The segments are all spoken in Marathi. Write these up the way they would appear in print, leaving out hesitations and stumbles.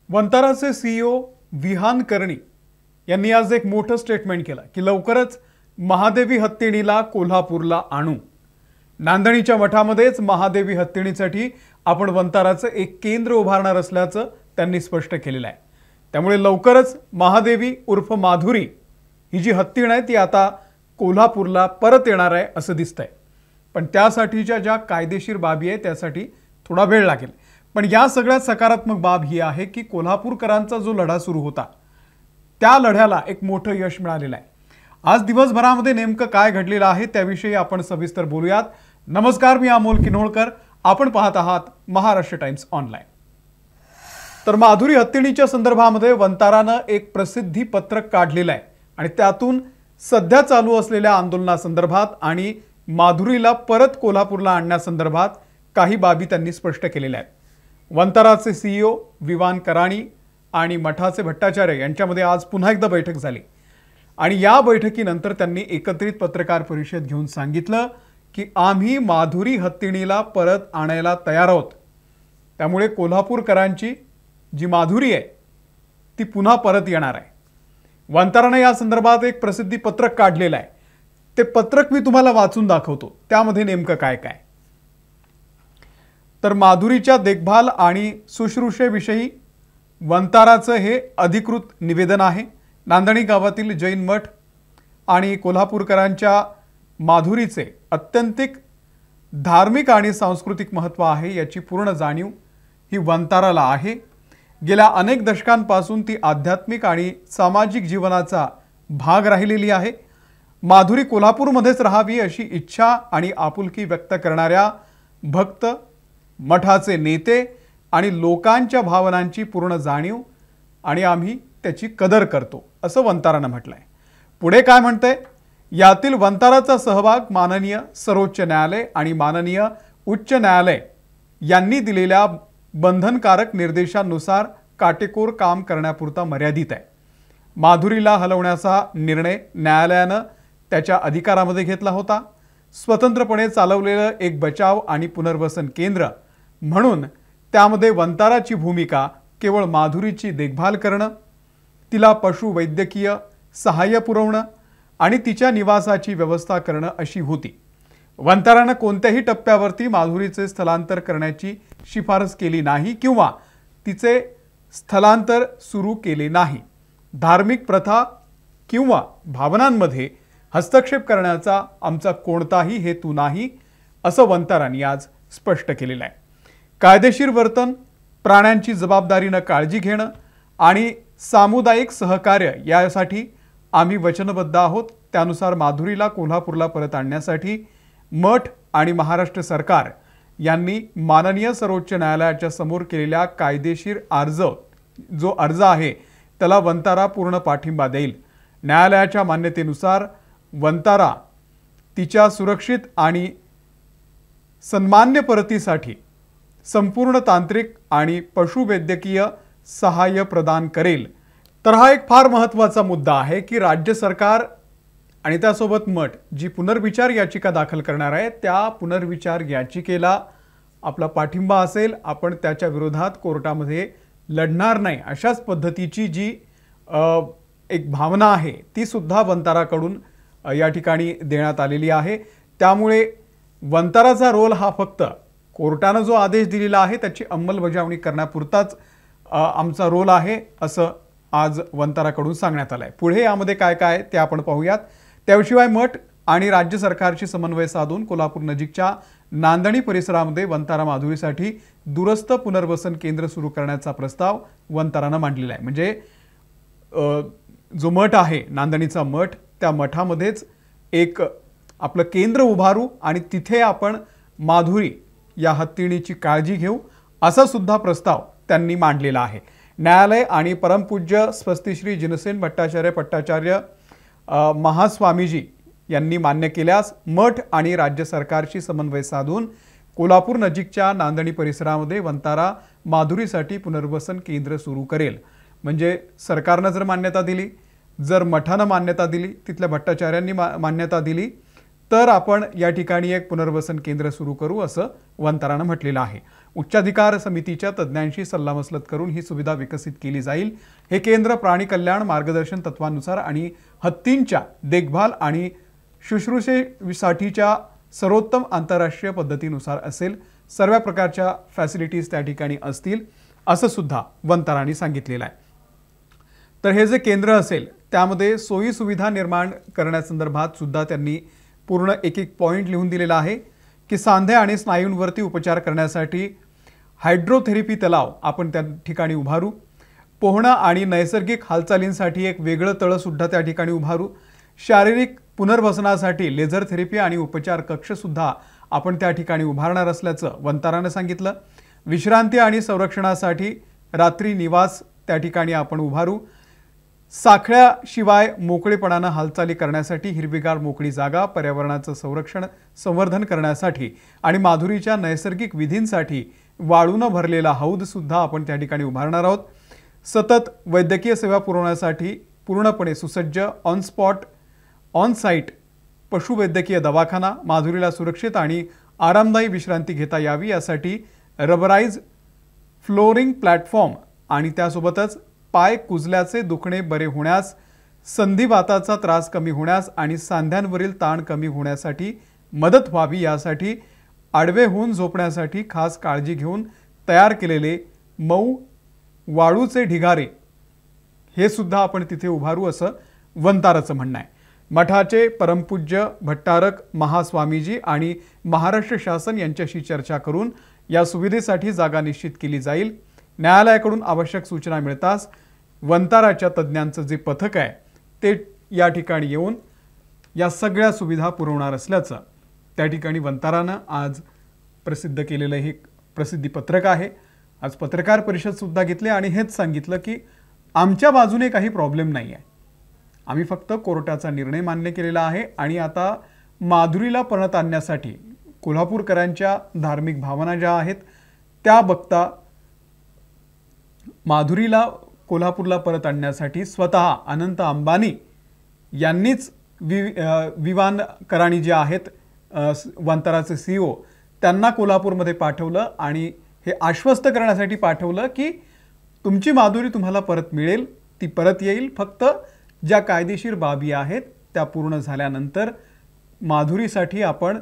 वंताराचे सीईओ विहान कर्णी यांनी आज एक मोठं स्टेटमेंट केलं की लवकरच महादेवी हत्तीणीला कोल्हापूरला आणू। नांदणीच्या मठामध्येच महादेवी हत्तीणीसाठी आपण वंताराचं एक केंद्र उभारणार असल्याचं त्यांनी स्पष्ट केलेलं आहे। त्यामुळे लवकरच महादेवी उर्फ माधुरी ही जी हत्तीण आहे ती आता कोल्हापूरला परत येणार आहे असं दिसतंय। पण त्यासाठीच्या ज्या कायदेशीर बाबी आहे त्यासाठी थोडा वेळ लागेल। पण या सगळ्यात सकारात्मक बाब ही आहे की कोल्हापूरकरांचा जो लढा सुरू होता त्या लढ्याला एक मोठं यश मिळालेलं आहे। आज दिवसभरामध्ये नेमकं काय घडलेलं आहे त्याविषयी आपण सविस्तर बोलूयात। नमस्कार, मी अमोल किन्होळकर, आपण पाहत आहात महाराष्ट्र टाइम्स ऑनलाइन। तर माधुरी हत्तीणीच्या संदर्भामध्ये वंतारानं एक प्रसिद्धी पत्रक काढलेलं आहे आणि त्यातून सध्या चालू असलेल्या आंदोलनासंदर्भात आणि माधुरीला परत कोल्हापूरला आणण्यासंदर्भात काही बाबी त्यांनी स्पष्ट केलेल्या आहेत। वंताराचे सीईओ विहान कर्णी आणि मठाचे भट्टाचार्य यांच्यामध्ये आज पुन्हा एकदा बैठक झाली आणि या बैठकीनंतर त्यांनी एकत्रित पत्रकार परिषद घेऊन सांगितलं की आम्ही माधुरी हत्तीणीला परत आणायला तयार आहोत। त्यामुळे कोल्हापूरकरांची जी माधुरी आहे ती पुन्हा परत येणार आहे। वंताराने या संदर्भात एक प्रसिद्धी पत्रक काढलेलं आहे। ते पत्रक मी तुम्हाला वाचून दाखवतो, त्यामध्ये नेमकं काय काय। तर माधुरीच्या देखभाल आणि शुश्रूषेविषयी वंताराचं हे अधिकृत निवेदन आहे। नांदणी गावातील जैन मठ आणि कोल्हापूरकरांच्या माधुरीचे अत्यंतिक धार्मिक आणि सांस्कृतिक महत्त्व आहे याची पूर्ण जाणीव ही वंताराला आहे। गेल्या अनेक दशकांपासून ती आध्यात्मिक आणि सामाजिक जीवनाचा भाग राहिलेली आहे। माधुरी कोल्हापूरमध्येच राहावी अशी इच्छा आणि आपुलकी व्यक्त करणाऱ्या भक्त, मठाचे नेते आणि लोकांच्या भावनांची पूर्ण जाणीव आणि आम्ही त्याची कदर करतो असं वंतारानं म्हटलंय। पुढे काय म्हणतंय, यातील वंताराचा सहभाग माननीय सर्वोच्च न्यायालय आणि माननीय उच्च न्यायालय यांनी दिलेल्या बंधनकारक निर्देशांनुसार काटेकोर काम करण्यापुरता मर्यादित आहे। माधुरीला हलवण्याचा निर्णय न्यायालयानं त्याच्या अधिकारामध्ये घेतला होता। स्वतंत्रपणे चालवलेलं एक बचाव आणि पुनर्वसन केंद्र म्हणून त्यामध्ये वंताराची भूमिका केवळ माधुरीची देखभाल करणं, तिला पशुवैद्यकीय सहाय्य पुरवणं आणि तिच्या निवासाची व्यवस्था करणं अशी होती। वंतारानं कोणत्याही टप्प्यावरती माधुरीचे स्थलांतर करण्याची शिफारस केली नाही किंवा तिचे स्थलांतर सुरू केले नाही। धार्मिक प्रथा किंवा भावनांमध्ये हस्तक्षेप करण्याचा आमचा कोणताही हेतू नाही असं वंतारांनी आज स्पष्ट केलेलं आहे। कायदेशीर वर्तन, प्राण्यांची जबाबदारीनं काळजी घेणं आणि सामुदायिक सहकार्य यासाठी आम्ही वचनबद्ध आहोत। त्यानुसार माधुरीला कोल्हापूरला परत आणण्यासाठी मठ आणि महाराष्ट्र सरकार यांनी माननीय सर्वोच्च न्यायालयाच्या समोर केलेल्या कायदेशीर जो अर्ज आहे त्याला वंतारा पूर्ण पाठिंबा देईल। न्यायालयाच्या मान्यतेनुसार वंतारा तिच्या सुरक्षित आणि सन्मान्य परतीसाठी संपूर्ण तांत्रिक आणि पशुवैद्यकीय सहाय्य प्रदान करेल। तर हा एक फार महत्त्वाचा मुद्दा आहे की राज्य सरकार आणि त्यासोबत मठ जी पुनर्विचार याचिका दाखल करणार आहे त्या पुनर्विचार याचिकेला आपला पाठिंबा असेल। आपण त्याच्या विरोधात कोर्टामध्ये लढणार नाही अशाच पद्धतीची जी एक भावना आहे ती सुद्धा वंताराकडून या ठिकाणी देण्यात आलेली आहे। त्यामुळे वंताराचा रोल हा फक्त कोर्टानं जो आदेश दिलेला आहे त्याची अंमलबजावणी करण्यापुरताच आमचा रोल आहे असं आज वंताराकडून सांगण्यात आलंय। पुढे यामध्ये काय काय ते आपण पाहूयात। त्याशिवाय मठ आणि राज्य सरकारशी समन्वय साधून कोल्हापूर नजीकच्या नांदणी परिसरामध्ये वंतारा माधुरीसाठी दूरस्थ पुनर्वसन केंद्र सुरू करण्याचा प्रस्ताव वंतारानं मांडलेला आहे। म्हणजे जो मठ आहे नांदणीचा मठ, त्या मठामध्येच एक आपलं केंद्र उभारू आणि तिथे आपण माधुरी या हत्तीणीची काळजी घेऊ असा सुद्धा प्रस्ताव त्यांनी मांडलेला आहे। न्यायालय आणि परमपूज्य स्वस्तिश्री जिनसेन भट्टाचार्य महास्वामीजी यांनी मान्य केल्यास मठ आणि राज्य सरकारशी समन्वय साधून कोल्हापूर नजीकच्या नांदणी परिसरामध्ये वंतारा माधुरीसाठी पुनर्वसन केंद्र सुरू करेल। म्हणजे सरकारनं जर मान्यता दिली, जर मठानं मान्यता दिली, तिथल्या भट्टाचार्यांनी मान्यता दिली तर आपण या ठिकाणी एक पुनर्वसन केंद्र सुरू करू असं वंतारानं म्हटलेलं आहे। उच्चाधिकार समितीच्या तज्ज्ञांशी सल्लामसलत करून ही सुविधा विकसित केली जाईल। हे केंद्र प्राणी कल्याण मार्गदर्शन तत्वानुसार आणि हत्तींच्या देखभाल आणि शुश्रूषेसाठीच्या सर्वोत्तम आंतरराष्ट्रीय पद्धतीनुसार असेल। सर्व प्रकारच्या फॅसिलिटीज त्या ठिकाणी असतील असं सुद्धा वंतारांनी सांगितलेलं आहे। तर हे जे केंद्र असेल त्यामध्ये सोयी सुविधा निर्माण करण्यासंदर्भात सुद्धा त्यांनी पूर्ण एक पॉइंट लिहून दिलेला आहे की सांधे आणि स्नायूंवरती उपचार करण्यासाठी हायड्रोथेरपी तलाव आपण त्या ठिकाणी उभारू। पोहणं आणि नैसर्गिक हालचालींसाठी एक वेगळं तळ सुद्धा त्या ठिकाणी उभारू। शारीरिक पुनर्वसनासाठी लेझर थेरपी आणि उपचार कक्ष सुद्धा आपण त्या ठिकाणी उभारणार असल्याचं वंतारानं सांगितलं। विश्रांती आणि संरक्षणासाठी रात्री निवास त्या ठिकाणी आपण उभारू। साखळ्याशिवाय मोकळेपणाने हालचाली करण्यासाठी हिरवीगार मोकळी जागा, पर्यावरणाचं संवर्धन करण्यासाठी आणि माधुरीच्या नैसर्गिक विधींसाठी वाळूने भरलेला हौद सुद्धा आपण त्या ठिकाणी उभारणार आहोत। सतत वैद्यकीय सेवा पुरवण्यासाठी पूर्णपणे सुसज्ज ऑन स्पॉट ऑन साइट पशुवैद्यकीय दवाखाना, माधुरीला सुरक्षित आणि आरामदायी विश्रांती घेता यावी यासाठी रबराइज फ्लोरिंग प्लॅटफॉर्म आणि त्यासोबतच पाय कुजल्याचे दुखणे बरे होण्यास, संधिवाताचा त्रास कमी होण्यास आणि सांध्यांवरील ताण कमी होण्यासाठी मदत व्हावी यासाठी आडवे होऊन झोपण्यासाठी खास काळजी घेऊन तयार केलेले मऊ वाळूचे ढिगारे हे सुद्धा आपण तिथे उभारू असं वंताराचं म्हणणं आहे। मठाचे परमपूज्य भट्टारक महास्वामीजी आणि महाराष्ट्र शासन यांच्याशी चर्चा करून या सुविधेसाठी जागा निश्चित केली जाईल। न्यायालयाकडून आवश्यक सूचना मिळताच वंताराच्या तज्ज्ञांचं जे पथक आहे ते या ठिकाणी येऊन या सगळ्या सुविधा पुरवणार असल्याचं त्या ठिकाणी वंतारानं आज प्रसिद्ध केलेलं हे प्रसिद्धी पत्रक आहे। आज पत्रकार परिषद सुद्धा घेतली आणि हेच सांगितलं की आमच्या बाजूने काही प्रॉब्लेम नाही आहे, आम्ही फक्त कोर्टाचा निर्णय मान्य केलेला आहे आणि आता माधुरीला परत आणण्यासाठी कोल्हापूरकरांच्या धार्मिक भावना ज्या आहेत त्या बघता माधुरीला कोल्हापूरला परत आणण्यासाठी स्वतः अनंत अंबानी यांनीच विमान कराणी जे आहेत वंताराचे CEO त्यांना कोल्हापूरमध्ये पाठवलं आणि हे आश्वस्त करण्यासाठी पाठवलं की तुमची माधुरी तुम्हाला परत मिळेल, ती परत येईल, फक्त ज्या कायदेशीर बाबी आहेत त्या पूर्ण झाल्यानंतर माधुरीसाठी आपण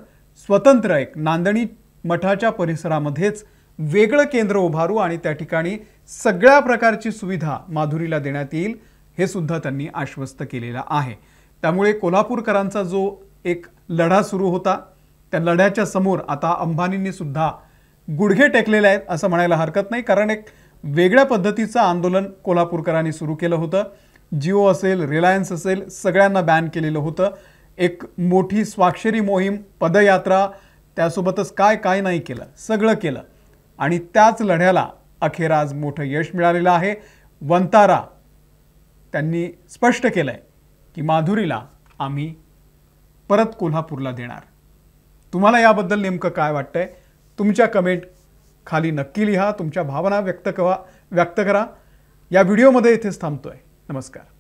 स्वतंत्र एक नांदणी मठाच्या परिसरामध्येच वेगळं केंद्र उभारू आणि त्या ठिकाणी सगळ्या प्रकारची सुविधा माधुरीला देण्यात येईल हे सुद्धा त्यांनी आश्वस्त केलेलं आहे। त्यामुळे कोल्हापूरकरांचा जो एक लढा सुरू होता त्या लढ्याच्या समोर आता अंबानींनी सुद्धा गुडघे टेकलेले आहेत असं म्हणायला हरकत नाही, कारण एक वेगळ्या पद्धतीचं आंदोलन कोल्हापूरकरांनी सुरू केलं होतं। जिओ असेल, रिलायन्स असेल, सगळ्यांना बॅन केलेलं होतं। एक मोठी स्वाक्षरी मोहीम, पदयात्रा, त्यासोबतच काय काय नाही केलं सगळं केलं आणि त्याच लढ्याला अखेर आज मोठं यश मिळालेलं आहे। वंतारा त्यांनी स्पष्ट केलंय की माधुरीला आम्ही परत कोल्हापूरला देणार। तुम्हाला याबद्दल नेमकं काय वाटतंय तुमच्या कमेंट खाली नक्की लिहा, तुमच्या भावना व्यक्त करा। या व्हिडिओमध्ये इथेच थांबतोय। नमस्कार।